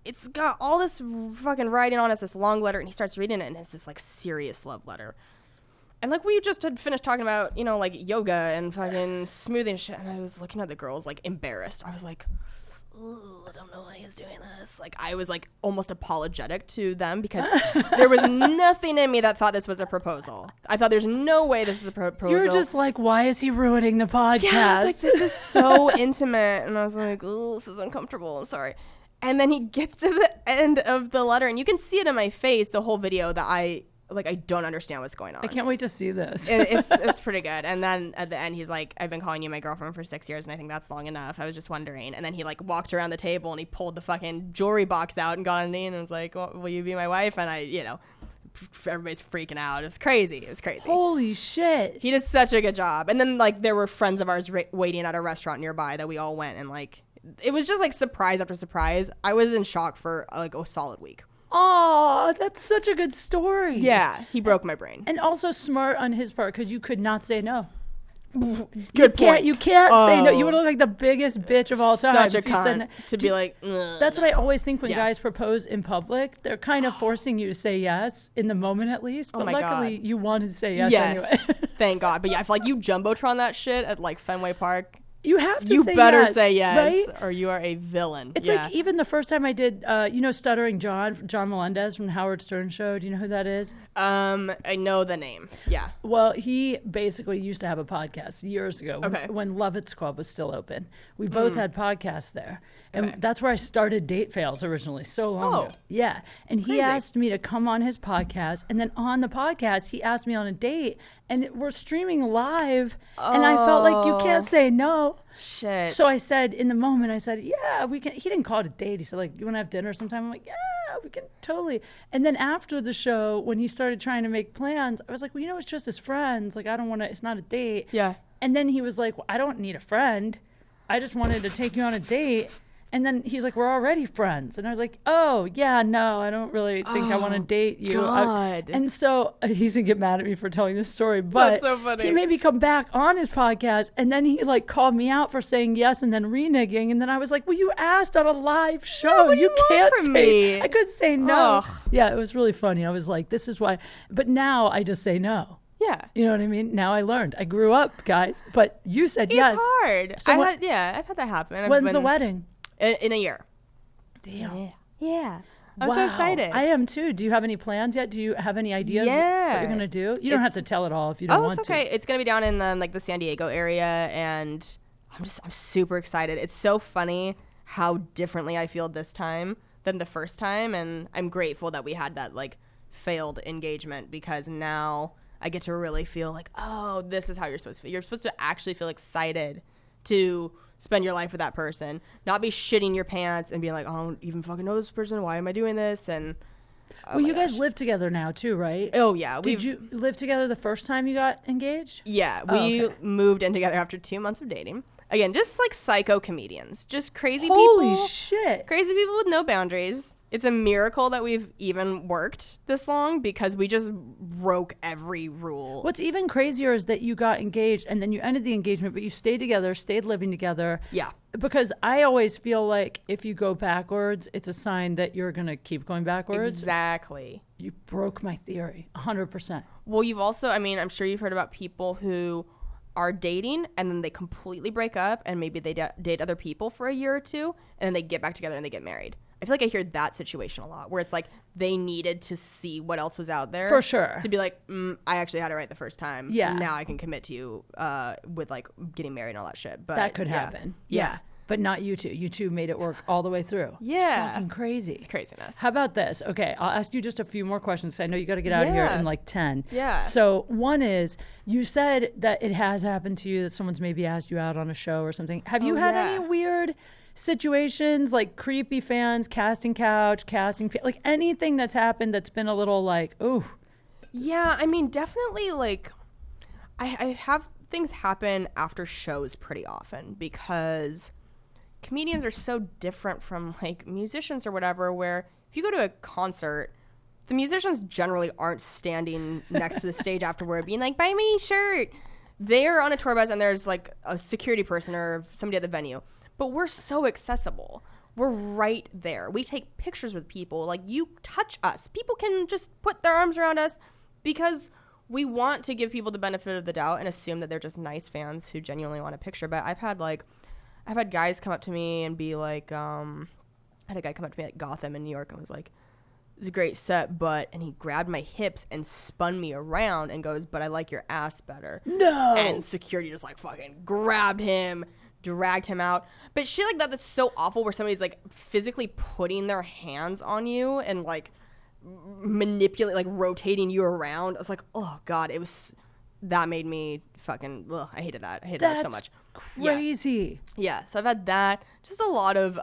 it's got all this fucking writing on it, this long letter, and he starts reading it, and it's this, like, serious love letter. And, like, we just had finished talking about, like, yoga and fucking smoothing shit, and I was looking at the girls, like, embarrassed. I was like... Ooh, I don't know why he's doing this. Like, I was like almost apologetic to them because there was nothing in me that thought this was a proposal. I thought there's no way this is a proposal. You were just like, why is he ruining the podcast? Yeah, I was like, this is so intimate. And I was like, oh, this is uncomfortable. I'm sorry. And then he gets to the end of the letter, and you can see it in my face, the whole video, that I don't understand what's going on. I can't wait to see this. It's pretty good. And then at the end, he's like, I've been calling you my girlfriend for 6 years, and I think that's long enough. I was just wondering. And then he like walked around the table, and he pulled the fucking jewelry box out and got on a knee and was like, well, will you be my wife? And everybody's freaking out. It was crazy. Holy shit. He did such a good job. And then like there were friends of ours waiting at a restaurant nearby that we all went, and like it was just like surprise after surprise. I was in shock for like a solid week. Oh, that's such a good story. Yeah, he broke my brain. And also smart on his part, because you could not say no. Good point. You can't say no. You would look like the biggest bitch of all time. Such a cunt to be like, that's what I always think when guys propose in public. They're kind of forcing you to say yes in the moment at least. But luckily, you wanted to say yes anyway. Thank God. But yeah, I feel like you jumbotron that shit at like Fenway Park. You have to you say better yes, say yes, right? or you are a villain. It's like even the first time I did, Stuttering John Melendez from the Howard Stern Show. Do you know who that is? I know the name. Yeah. Well, he basically used to have a podcast years ago when Lovett's Club was still open. We both had podcasts there. And that's where I started Date Fails originally, so long ago. Yeah. And he asked me to come on his podcast. And then on the podcast, he asked me on a date. And we're streaming live. And I felt like you can't say no. Shit. So I said, in the moment, yeah, we can. He didn't call it a date. He said, like, you want to have dinner sometime? I'm like, yeah, we can totally. And then after the show, when he started trying to make plans, I was like, well, it's just as friends. Like, I don't want to, it's not a date. Yeah. And then he was like, well, I don't need a friend. I just wanted to take you on a date. And then he's like, we're already friends. And I was like, oh, yeah, no, I don't really think I want to date you. God. And so he's going to get mad at me for telling this story. But that's so funny. He made me come back on his podcast. And then he like called me out for saying yes and then reneging. And then I was like, well, you asked on a live show. You can't say me. I couldn't say no. Yeah, it was really funny. I was like, this is why. But now I just say no. Yeah. You know what I mean? Now I learned. I grew up, guys. But you said yes. It's hard. So I've had that happen. When's the wedding? In a year. Damn. Yeah. I'm so excited. I am too. Do you have any plans yet? Do you have any ideas what you're going to do? You don't have to tell it all if you don't want to. Oh, it's okay. It's going to be down in the San Diego area, and I'm super excited. It's so funny how differently I feel this time than the first time, and I'm grateful that we had that like failed engagement because now I get to really feel like, oh, this is how you're supposed to feel. You're supposed to actually feel excited to spend your life with that person, not be shitting your pants and being like, oh, I don't even fucking know this person. Why am I doing this? And well, you guys live together now too, right? Oh yeah. Did you live together the first time you got engaged? Yeah, we moved in together after 2 months of dating. Again, just like psycho comedians, just crazy people. Holy shit! Crazy people with no boundaries. It's a miracle that we've even worked this long because we just broke every rule. What's even crazier is that you got engaged and then you ended the engagement, but you stayed together, stayed living together. Yeah. Because I always feel like if you go backwards, it's a sign that you're going to keep going backwards. Exactly. You broke my theory, 100%. Well, you've also, I'm sure you've heard about people who are dating and then they completely break up and maybe they date other people for a year or two and then they get back together and they get married. I feel like I hear that situation a lot where it's like they needed to see what else was out there. For sure. To be like, I actually had it right the first time. Yeah. Now I can commit to you with like getting married and all that shit. But that could happen. Yeah. But not you two. You two made it work all the way through. Yeah. It's fucking crazy. It's craziness. How about this? Okay, I'll ask you just a few more questions. I know you got to get out of here in like 10. Yeah. So one is, you said that it has happened to you that someone's maybe asked you out on a show or something. Have you had any weird situations like creepy fans, casting couch, like anything that's happened that's been a little like, ooh? Yeah, definitely like I have things happen after shows pretty often because comedians are so different from like musicians or whatever, where if you go to a concert, the musicians generally aren't standing next to the stage afterward being like, buy me a shirt. They're on a tour bus and there's like a security person or somebody at the venue. But we're so accessible. We're right there. We take pictures with people. Like, you touch us. People can just put their arms around us because we want to give people the benefit of the doubt and assume that they're just nice fans who genuinely want a picture. But I've had guys come up to me and be like, I had a guy come up to me at Gotham in New York and was like, it's a great set, and he grabbed my hips and spun me around and goes, but I like your ass better. No. And security just like fucking grabbed him, dragged him out. But shit like that's so awful where somebody's like physically putting their hands on you and like manipulate, like rotating you around. I was like, oh God, that made me fucking, I hated that. I hated that so much. Crazy. Yeah. So I've had that. Just a lot of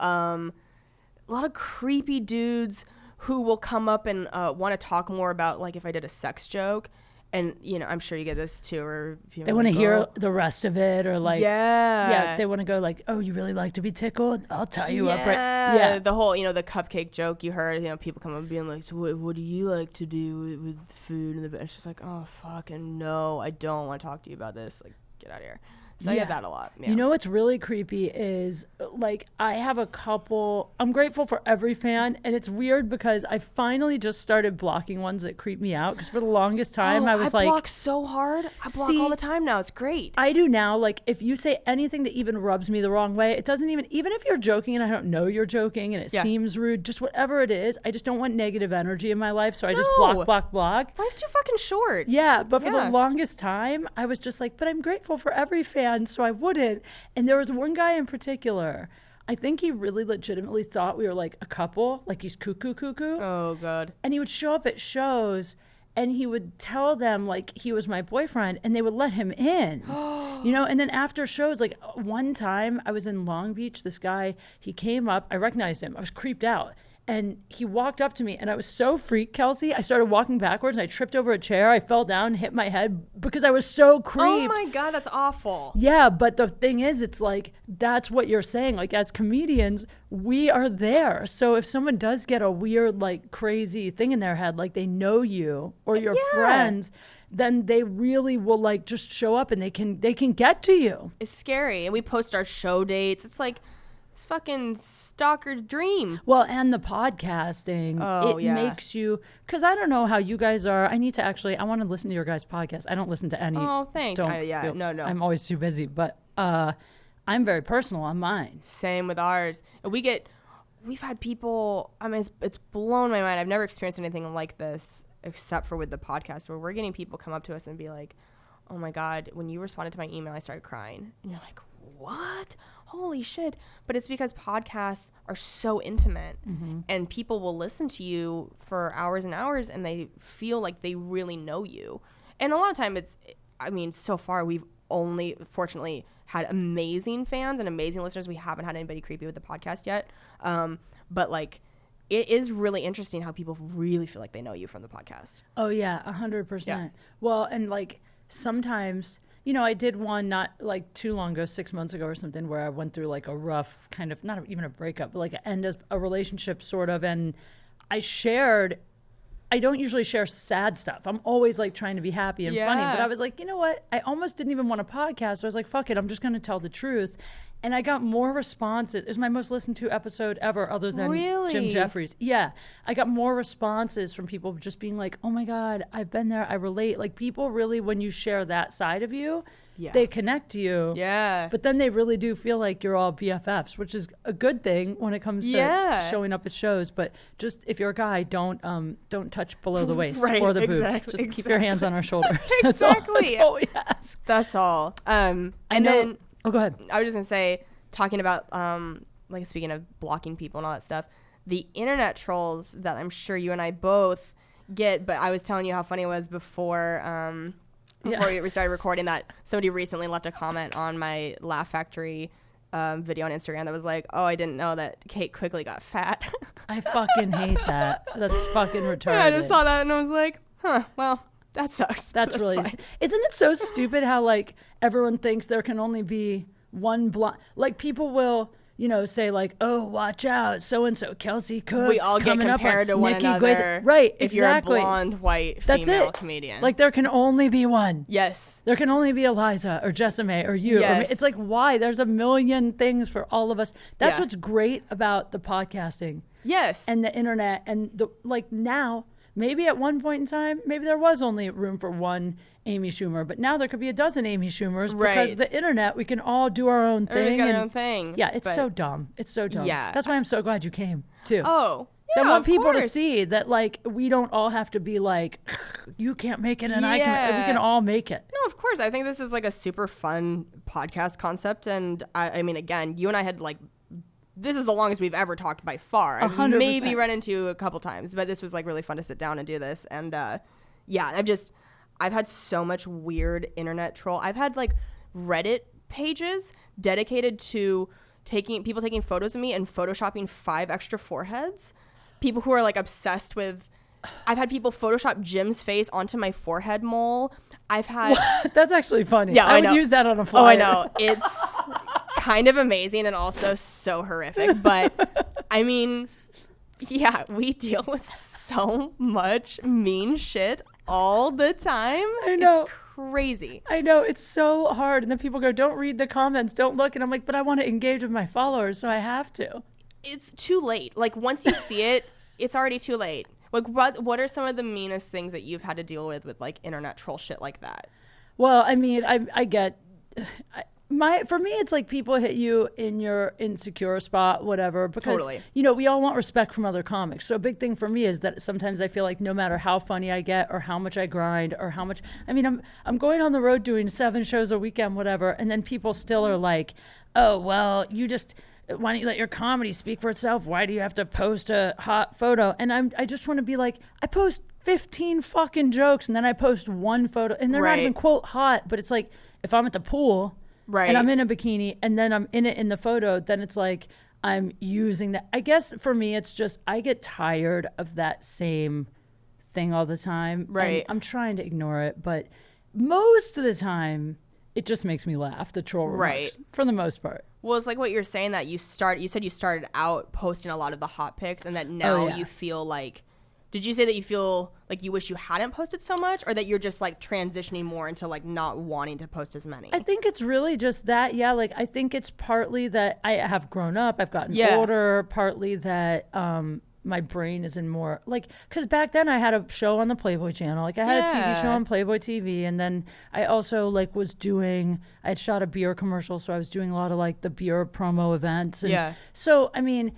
creepy dudes who will come up and want to talk more about like if I did a sex joke. And, I'm sure you get this too. Or if they want to hear the rest of it or like. Yeah. They want to go like, oh, you really like to be tickled? I'll tie you up. Right. Yeah. The whole, the cupcake joke you heard, people come up being like, so what do you like to do with food? And it's just like, oh, fucking no. I don't want to talk to you about this. Like, get out of here. So I get that a lot. Yeah. You know what's really creepy is like I have a couple. I'm grateful for every fan, and it's weird because I finally just started blocking ones that creep me out. Because for the longest time, I was like, I block so hard. I block all the time now. It's great. I do now. Like if you say anything that even rubs me the wrong way, it doesn't even if you're joking and I don't know you're joking and it seems rude, just whatever it is, I just don't want negative energy in my life. So I just block. Life's too fucking short. Yeah, but for the longest time, I was just like, but I'm grateful for every fan. So I wouldn't. And there was one guy in particular, I think he really legitimately thought we were like a couple, like he's cuckoo. Oh, God. And he would show up at shows and he would tell them like he was my boyfriend and they would let him in. And then after shows, like one time I was in Long Beach, this guy, he came up, I recognized him, I was creeped out. And he walked up to me and I was so freaked, Kelsey. I started walking backwards and I tripped over a chair. I fell down and hit my head because I was so creeped. Oh my God, that's awful. Yeah, but the thing is, it's like, that's what you're saying. Like as comedians, we are there. So if someone does get a weird, like crazy thing in their head, like they know you or your friends, then they really will like just show up and they can get to you. It's scary. And we post our show dates. It's like, it's fucking stalker's dream. Well, and the podcasting, it makes you, because I don't know how you guys are. I want to listen to your guys' podcast. I don't listen to any. Oh, thanks. No. I'm always too busy, but I'm very personal on mine. Same with ours. And we've had people, I mean, it's blown my mind. I've never experienced anything like this except for with the podcast where we're getting people come up to us and be like, oh my God, when you responded to my email, I started crying. And you're like, what? Holy shit. But it's because podcasts are so intimate and people will listen to you for hours and hours and they feel like they really know you. And a lot of time so far we've only fortunately had amazing fans and amazing listeners. We haven't had anybody creepy with the podcast yet. But like, it is really interesting how people really feel like they know you from the podcast. Oh yeah, 100%. Yeah. Well, and like sometimes, I did one not like too long ago, 6 months ago or something, where I went through like a rough kind of, not even a breakup, but like an end of a relationship sort of. And I don't usually share sad stuff. I'm always like trying to be happy and funny. But I was like, you know what? I almost didn't even want a podcast. So I was like, fuck it. I'm just going to tell the truth. And I got more responses. It was my most listened to episode ever other than Jim Jeffries. Yeah. I got more responses from people just being like, oh my God, I've been there. I relate. Like people really, when you share that side of you, they connect to you. Yeah. But then they really do feel like you're all BFFs, which is a good thing when it comes to showing up at shows. But just if you're a guy, don't touch below the waist or the boobs. Just keep your hands on our shoulders. Exactly. That's all we ask. That's all. And then... Oh, go ahead. I was just going to say, talking about, like speaking of blocking people and all that stuff, the internet trolls that I'm sure you and I both get, but I was telling you how funny it was before we started recording that somebody recently left a comment on my Laugh Factory video on Instagram that was like, oh, I didn't know that Kate Quigley got fat. I fucking hate that. That's fucking retarded. Yeah, I just saw that and I was like, well... That sucks. That's really, fine. Isn't it so stupid how like everyone thinks there can only be one blonde, like people will, say like, oh, watch out, so-and-so, Kelsey Cook. We all get compared to one another. Right, if you're a blonde, white, female comedian. Like there can only be one. Yes. There can only be Eliza or Jessame or you. Yes. It's like, why? There's a million things for all of us. That's what's great about the podcasting. Yes. And the internet and now, maybe at one point in time, maybe there was only room for one Amy Schumer, but now there could be a dozen Amy Schumers because of the internet. We can all do our own thing. Everybody's got their own thing. Yeah, it's so dumb. It's so dumb. Yeah. That's why I'm so glad you came, too. Oh, so I want people to see that, like, we don't all have to be like, you can't make it and I can. We can all make it. No, of course. I think this is like a super fun podcast concept. And I mean, again, you and I had like, this is the longest we've ever talked by far. I've 100%. maybe run into a couple times, but this was like really fun to sit down and do this. And I've had so much weird internet troll. I've had like Reddit pages dedicated to people taking photos of me and photoshopping 5 extra foreheads. People who are like obsessed with. I've had people Photoshop Jim's face onto my forehead mole. I've had. That's actually funny. Yeah, I would use that on a flyer. Oh, I know. It's kind of amazing and also so horrific. But I mean, yeah, we deal with so much mean shit all the time. I know. It's crazy. I know, it's so hard. And then people go, don't read the comments, don't look. And I'm like, but I want to engage with my followers, so I have to. It's too late. Like, once you see it, it's already too late. Like, what are some of the meanest things that you've had to deal with like internet troll shit like that? Well, I mean, I get for me, it's like people hit you in your insecure spot, whatever, because, Totally. you know, we all want respect from other comics. So a big thing for me is that sometimes I feel like no matter how funny I get or how much I grind or how much, I mean, I'm going on the road doing 7 shows a weekend, whatever. And then people still are like, oh, well, why don't you let your comedy speak for itself? Why do you have to post a hot photo? And I just want to be like, I post 15 fucking jokes and then I post 1 photo and they're not even quote hot, but it's like if I'm at the pool and I'm in a bikini and then I'm in it in the photo, then it's like I'm using that. I guess for me, it's just I get tired of that same thing all the time. Right. And I'm trying to ignore it, but most of the time it just makes me laugh, the troll remarks, for the most part. Well, it's like what you're saying that you said you started out posting a lot of the hot pics and that now you feel like, did you say that you feel like you wish you hadn't posted so much or that you're just like transitioning more into like not wanting to post as many? I think it's really just that. Yeah. Like I think it's partly that I have grown up, I've gotten older, partly that, my brain is in more like, because back then I had a show on the Playboy channel. Like I had a TV show on Playboy TV. And then I also like I had shot a beer commercial. So I was doing a lot of like the beer promo events. And so, I mean,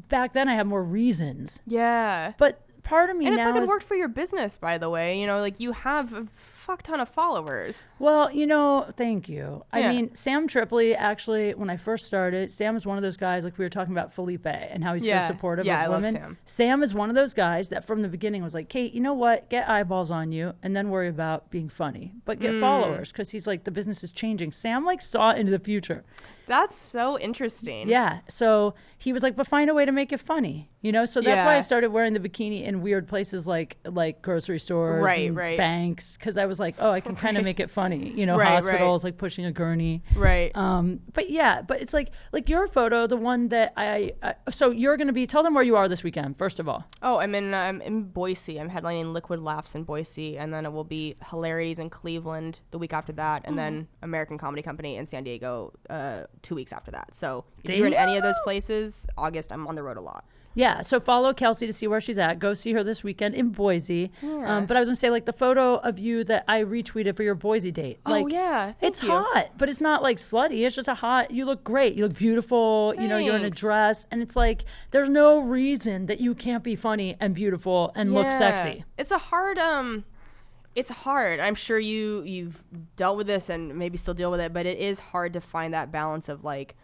back then I had more reasons. Yeah. But part of me now it fucking worked for your business, by the way. You know, like you have a fuck ton of followers. Well, you know, thank you. I mean, Sam Tripoli, actually, when I first started, Sam is one of those guys, like we were talking about Felipe and how he's so supportive of women. Love Sam. Sam is one of those guys that from the beginning was like, Kate, you know what? Get eyeballs on you and then worry about being funny. But get followers, because he's like, the business is changing. Sam like saw into the future. That's so interesting. Yeah. So he was like, but find a way to make it funny, you know? So that's why I started wearing the bikini in weird places like grocery stores and banks. Because I was like, oh, I can kind of make it funny, you know, hospitals, like pushing a gurney. Right. But yeah, but it's like your photo, the one that so you're going to be, tell them where you are this weekend, first of all. Oh, I'm in Boise. I'm headlining Liquid Laughs in Boise. And then it will be Hilarities in Cleveland the week after that. And then American Comedy Company in San Diego 2 weeks after that. So if you're in any of those places, August, I'm on the road a lot. Yeah, so follow Kelsey to see where she's at. Go see her this weekend in Boise. Yeah. But I was going to say, like, the photo of you that I retweeted for your Boise date. Like, it's hot, but it's not, like, slutty. It's just you look great. You look beautiful. Thanks. You know, you're in a dress. And it's like, there's no reason that you can't be funny and beautiful and look sexy. It's a hard... It's hard. I'm sure you've dealt with this and maybe still deal with it, but it is hard to find that balance of like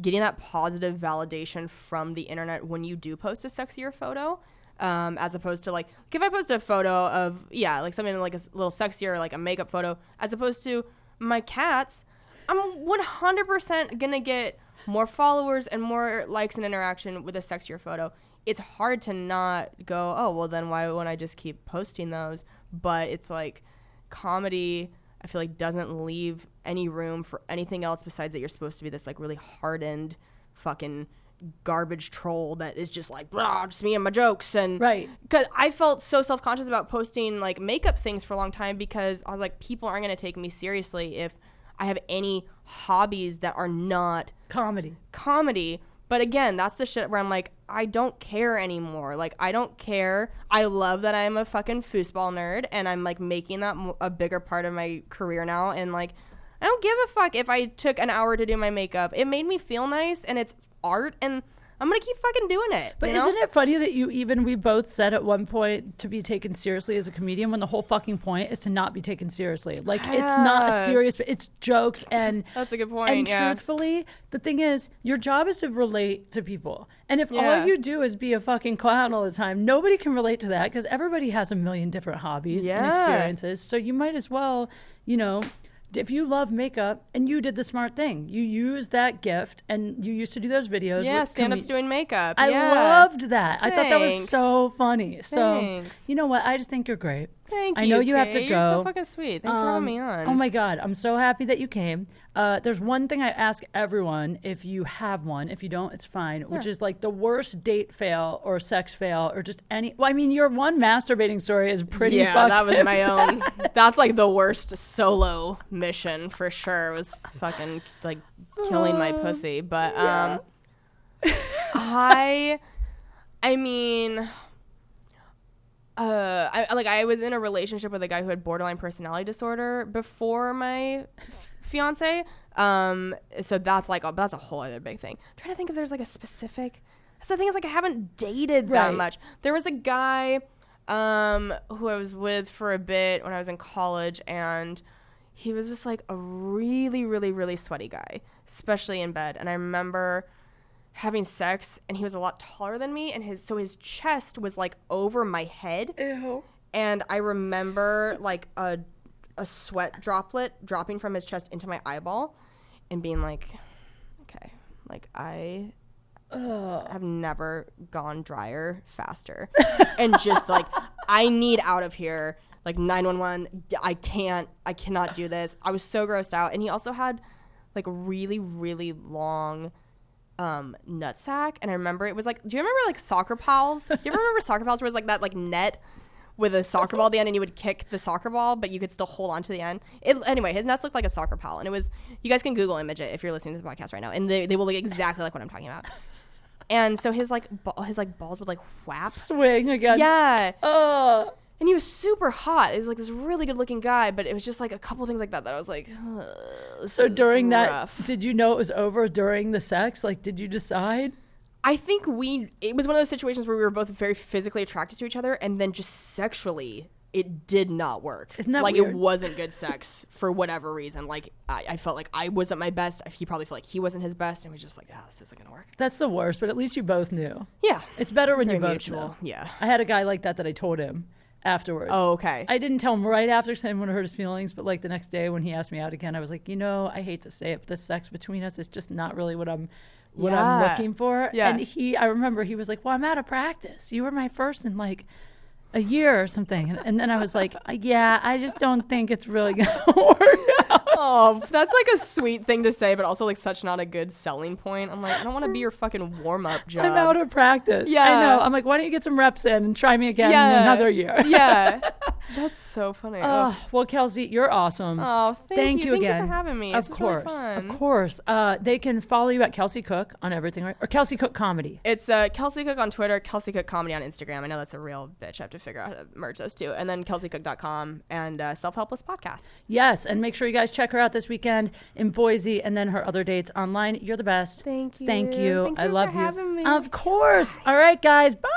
getting that positive validation from the internet when you do post a sexier photo, as opposed to like if I post a photo of like something like a little sexier, like a makeup photo, as opposed to my cats, I'm 100% gonna get more followers and more likes and interaction with a sexier photo. It's hard to not go, oh, well, then why wouldn't I just keep posting those? But it's like comedy, I feel like, doesn't leave any room for anything else besides that you're supposed to be this like really hardened fucking garbage troll that is just like, just me and my jokes. And because I felt so self-conscious about posting like makeup things for a long time because I was like, people aren't going to take me seriously if I have any hobbies that are not comedy. But again, that's the shit where I'm like, I don't care anymore. Like, I don't care. I love that I'm a fucking foosball nerd, and I'm, like, making that a bigger part of my career now. And, like, I don't give a fuck if I took an hour to do my makeup. It made me feel nice, and it's art, and I'm going to keep fucking doing it. But isn't it funny that we both said at one point to be taken seriously as a comedian when the whole fucking point is to not be taken seriously? Like, it's not a serious, it's jokes. And that's a good point. And truthfully, the thing is, your job is to relate to people. And if all you do is be a fucking clown all the time, nobody can relate to that because everybody has a million different hobbies and experiences. So you might as well, you know, if you love makeup and you did the smart thing, you used that gift and you used to do those videos. Yeah, stand-ups doing makeup. I loved that. Thanks. I thought that was so funny. So, you know what? I just think you're great. Thank you. I know you have to go. You're so fucking sweet. Thanks for having me on. Oh my God. I'm so happy that you came. There's one thing I ask everyone if you have one. If you don't, it's fine. Which is like the worst date fail or sex fail or just any. Well, I mean, your one masturbating story is pretty. Yeah, that was my own. That's like the worst solo mission for sure. It was fucking like killing my pussy. But I mean. I was in a relationship with a guy who had borderline personality disorder before my fiance. So that's a whole other big thing. I'm trying to think if there's like a specific. That's the thing is like I haven't dated that much. There was a guy who I was with for a bit when I was in college, and he was just like a really, really, really sweaty guy, especially in bed. And I remember having sex, and he was a lot taller than me, and his chest was like over my head. Ew. And I remember like a sweat droplet dropping from his chest into my eyeball and being like, okay, like I have never gone drier faster. And just like, I need out of here. Like 911, I cannot do this. I was so grossed out. And he also had like a really, really long nutsack. And I remember it was like, do you remember like soccer pals? Do you remember soccer pals where it was like that like net with a soccer ball at the end, and you would kick the soccer ball, but you could still hold on to the end? Anyway, his nuts looked like a soccer pal, and it was, you guys can Google image it if you're listening to the podcast right now, and they will look exactly like what I'm talking about. And so his balls would like whap. Swing again. Yeah. And he was super hot. It was like this really good looking guy, but it was just like a couple things like that I was like, so during that, did you know it was over during the sex? Like, did you decide? I think it was one of those situations where we were both very physically attracted to each other, and then just sexually, it did not work. Isn't that like weird? It wasn't good sex for whatever reason. Like I felt like I wasn't my best. He probably felt like he wasn't his best, and we just like, this isn't gonna work. That's the worst, but at least you both knew. Yeah, it's better when very you both mutual. know. Yeah, I had a guy like that I told him afterwards. Oh, okay. I didn't tell him right after because I didn't want to hurt his feelings, but like the next day when he asked me out again, I was like, I hate to say it, but the sex between us is just not really what I'm looking for. Yeah. And I remember he was like, well, I'm out of practice. You were my first in like a year or something. And then I was like, yeah, I just don't think it's really going to work out. Oh, that's like a sweet thing to say, but also like such not a good selling point. I'm like, I don't want to be your fucking warm-up job. I'm out of practice. Yeah. I know. I'm like, why don't you get some reps in and try me again in another year? Yeah. That's so funny. Well, Kelsey, you're awesome. Oh, thank you again. Thank you for having me. Of course. Really fun. Of course. They can follow you at Kelsey Cook on everything, right? Or Kelsey Cook Comedy. It's Kelsey Cook on Twitter, Kelsey Cook Comedy on Instagram. I know that's a real bitch. I have to figure out how to merge those two. And then kelseycook.com and Self-Helpless Podcast. Yes. And make sure you guys check her out this weekend in Boise and then her other dates online. You're the best. Thank you. Thank you. Thank I you love for you. having me. Of course. All right, guys. Bye.